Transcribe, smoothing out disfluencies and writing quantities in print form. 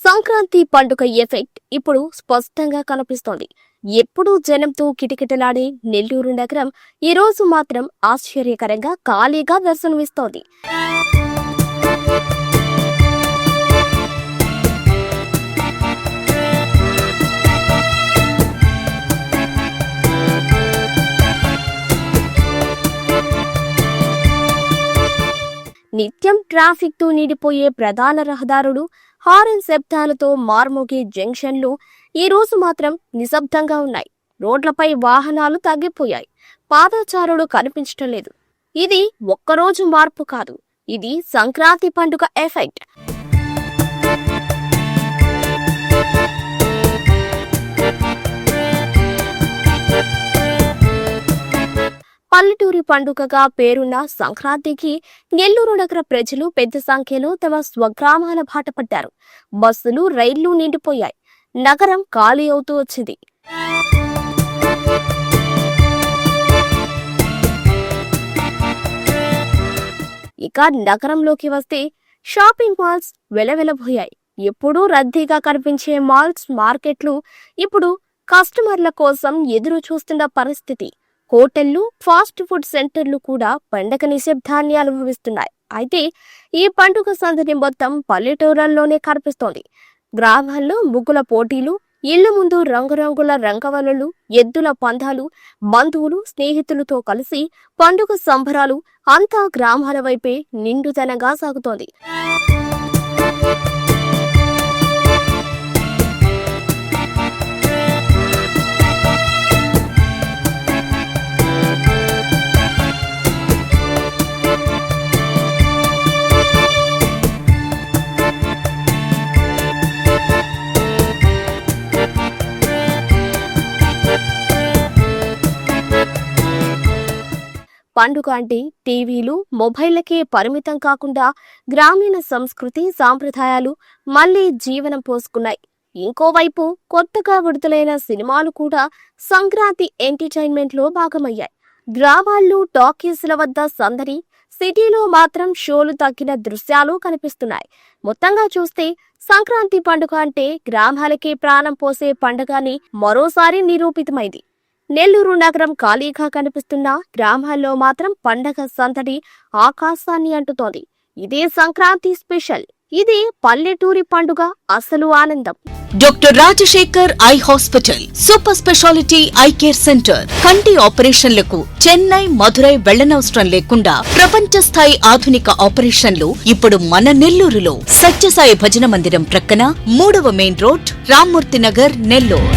సంక్రాంతి పండుగ ఎఫెక్ట్ ఇప్పుడు స్పష్టంగా కనిపిస్తోంది. ఎప్పుడూ జనంతో కిటకిటలాడే నెల్లూరు నగరం ఈ రోజు మాత్రం ఆశ్చర్యకరంగా ఖాళీగా దర్శనమిస్తోంది. నిత్యం ట్రాఫిక్ తో నిండిపోయే ప్రధాన రహదారులు, హారన్ శబ్దాలతో మార్మోగే జంక్షన్లు ఈ రోజు మాత్రం నిశ్శబ్దంగా ఉన్నాయి. రోడ్లపై వాహనాలు తగ్గిపోయాయి. పాదచారులు కనిపించటం లేదు. ఇది ఒక్కరోజు మార్పు కాదు, ఇది సంక్రాంతి పండుగ ఎఫెక్ట్. పల్లెటూరి పండుగగా పేరున్న సంక్రాంతికి నెల్లూరు నగర ప్రజలు పెద్ద సంఖ్యలో తమ స్వగ్రామాల బాట పడ్డారు. బస్సులు, రైళ్లు నిండిపోయాయి. నగరం ఖాళీ అవుతూ వచ్చింది. ఇక నగరంలోకి వస్తే షాపింగ్ మాల్స్ వెలవెలబోయాయి. ఎప్పుడూ రద్దీగా కనిపించే మాల్స్, మార్కెట్లు ఇప్పుడు కస్టమర్ల కోసం ఎదురు చూస్తున్న పరిస్థితి. హోటళ్లు, ఫాస్ట్ ఫుడ్ సెంటర్లు కూడా పండగ నిశ్శబ్దాన్ని అనుభవిస్తున్నాయి. అయితే ఈ పండుగ సందడి మొత్తం పల్లెటూరుల్లోనే కనిపిస్తోంది. గ్రామాల్లో ముగ్గుల పోటీలు, ఇళ్ల ముందు రంగురంగుల రంగవల్లులు, ఎద్దుల పందాలు, బంధువులు, స్నేహితులతో కలిసి పండుగ సంబరాలు అంతా గ్రామాల వైపే నిండుదనంగా సాగుతోంది. పండుగ అంటే టీవీలు, మొబైళ్లకే పరిమితం కాకుండా గ్రామీణ సంస్కృతి, సాంప్రదాయాలు మళ్లీ జీవనం పోసుకున్నాయి. ఇంకోవైపు కొత్తగా విడుదలైన సినిమాలు కూడా సంక్రాంతి ఎంటర్టైన్మెంట్ లో భాగమయ్యాయి. గ్రామాల్లో టాకీస్ల వద్ద సందడి, సిటీలో మాత్రం షోలు తగ్గిన దృశ్యాలు కనిపిస్తున్నాయి. మొత్తంగా చూస్తే సంక్రాంతి పండుగ అంటే గ్రామాలకే ప్రాణం పోసే పండుగని మరోసారి నిరూపితమైంది. నెల్లూరు నగరం ఖాళీగా కనిపిస్తున్న గ్రామాల్లో మాత్రం పండగ సందడి ఆకాశాన్ని అంటుతోంది. ఇదే సంక్రాంతి స్పెషల్. ఇది పల్లెటూరి పండుగ అసలు ఆనందం. Doctor Rajasekhar eye hospital super speciality eye care centre. కంటి ఆపరేషన్లకు చెన్నై, మధురై వెళ్లనవసరం లేకుండా ప్రపంచ స్థాయి ఆధునిక ఆపరేషన్లు ఇప్పుడు మన నెల్లూరులో. సత్యసాయి భజన మందిరం ప్రక్కన 3వ మెయిన్ రోడ్, రామ్మూర్తి నగర్, నెల్లూరు.